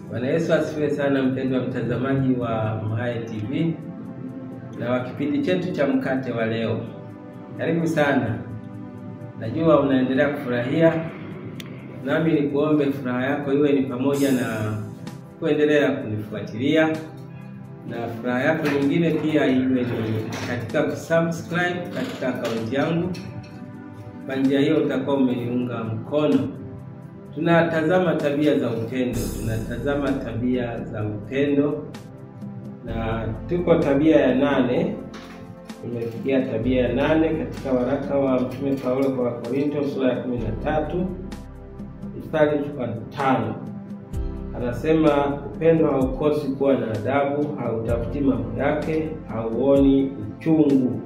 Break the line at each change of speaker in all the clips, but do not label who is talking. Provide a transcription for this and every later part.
Bwana Yesu asifiwe sana, mpendwa mtazamaji wa MHAE TV na wa kipindi chetu cha mkate wa leo. Karibu sana. Najua unaendelea kufurahia, nami nikuombe furaha yako iwe ni pamoja na kuendelea kunifuatilia, na furaha yako nyingine pia iwe ni katika kusubscribe katika akaunti yangu. Kwa njia hiyo utakuwa umeniunga mkono. Tunatazama tabia za upendo, na tuko tabia ya 8. Tumefikia tabia ya 8 katika waraka wa Mtume Paulo kwa Wakorintho sura ya 13 mstari wa 5. Anasema upendo haukosi kuwa na adabu, hautafuti mambo yake, hauoni uchungu.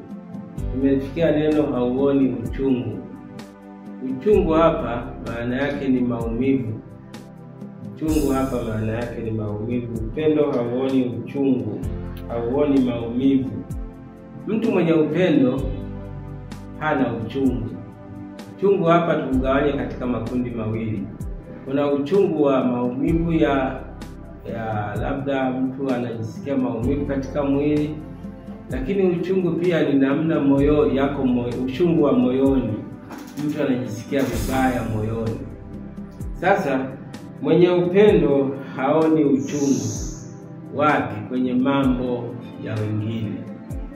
Tumefikia neno hauoni uchungu. Uchungu hapa maana yake ni maumivu. Upendo hauoni uchungu, hauoni maumivu. Mtu mwenye upendo hana uchungu. Uchungu hapa tugawanye katika makundi mawili. Kuna uchungu wa maumivu ya labda mtu anajisikia maumivu katika mwili, lakini uchungu pia ni namna uchungu wa moyoni. Mtu anajisikia vibaya moyoni. Sasa mwenye upendo haoni uchungu. Wapi? Kwenye mambo ya wengine.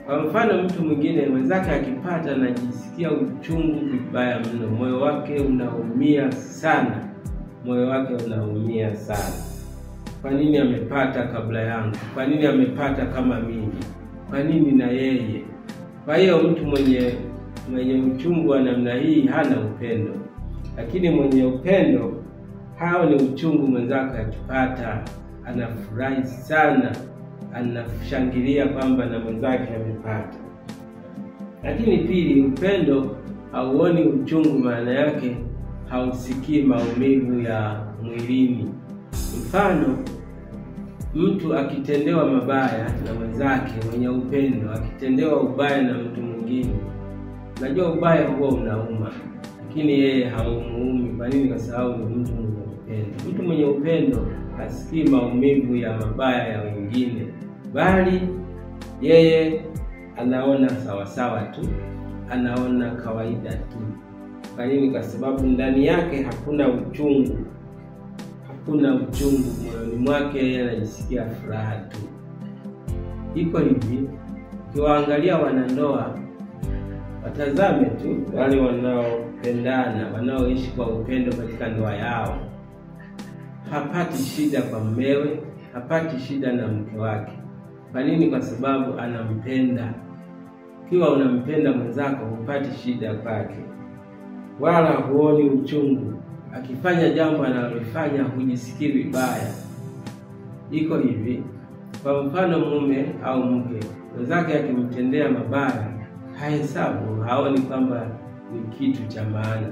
Kwa mfano, mtu mwingine mwenzake akipata anajisikia uchungu vibaya mno, moyo wake unaumia sana. Kwa nini amepata kabla yangu? Kwa nini amepata kama mimi? Kwa nini na yeye? Kwa hiyo mtu mwenye uchungu wa namna hii hana upendo. Lakini mwenye upendo haoni uchungu mwenzake akipata, anafurahi sana, anashangilia kwamba na mwenzake amepata. Lakini pili, upendo hauoni uchungu, maana yake hausikii maumivu ya mwilini. Mfano, mtu akitendewa mabaya na mwenzake mwenye upendo, akitendewa ubaya na mtu mwingine, najua ubaya huo unauma, lakini yeye haumuumi. Kwa nini? Kwa sababu ni mtu mwenye upendo. Mtu mwenye upendo hasikii maumivu ya mabaya ya wengine, bali yeye anaona sawasawa tu, anaona kawaida tu. Kwa nini? Kwa sababu ndani yake hakuna uchungu. Moyoni mwake yeye anajisikia furaha tu. Iko hivi, ukiwaangalia wanandoa, watazame tu wale wanaopendana, wanaoishi kwa upendo katika ndoa yao. Hapati shida kwa mumewe, hapati shida na mke wake. Kwa nini? Kwa sababu anampenda. Kiwa unampenda mwenzako, hupati shida kwake, wala huoni uchungu. Akifanya jambo analofanya hujisikii vibaya. Iko hivi, kwa mfano mume au mke mwenzake akimtendea mabaya, hahesabu, haoni kwamba ni kitu cha maana,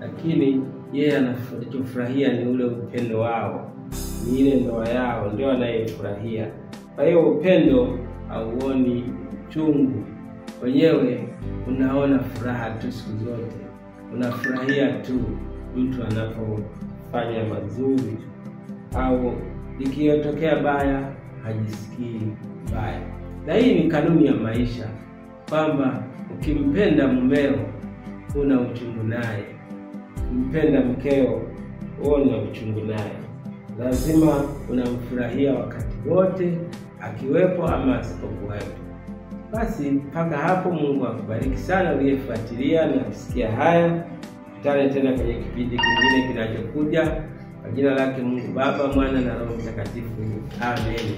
lakini yeye anachofurahia ni ule upendo wao, ni ile ndoa yao ndio anayefurahia. Kwa hiyo upendo hauoni uchungu, wenyewe unaona furaha tu siku zote, unafurahia tu mtu anapofanya mazuri, au likitokea baya hajisikii baya. Na hii ni kanuni ya maisha, kwamba ukimpenda mumeo una uchungu naye, ukimpenda mkeo una uchungu naye. Lazima unamfurahia wakati wote, akiwepo ama asipokuwepo. Basi mpaka hapo, Mungu akubariki sana uliyefuatilia na kusikia haya. Tutane tena kwenye kipindi kingine kinachokuja. Kwa jina lake Mungu Baba, Mwana na Roho Mtakatifu. Amen.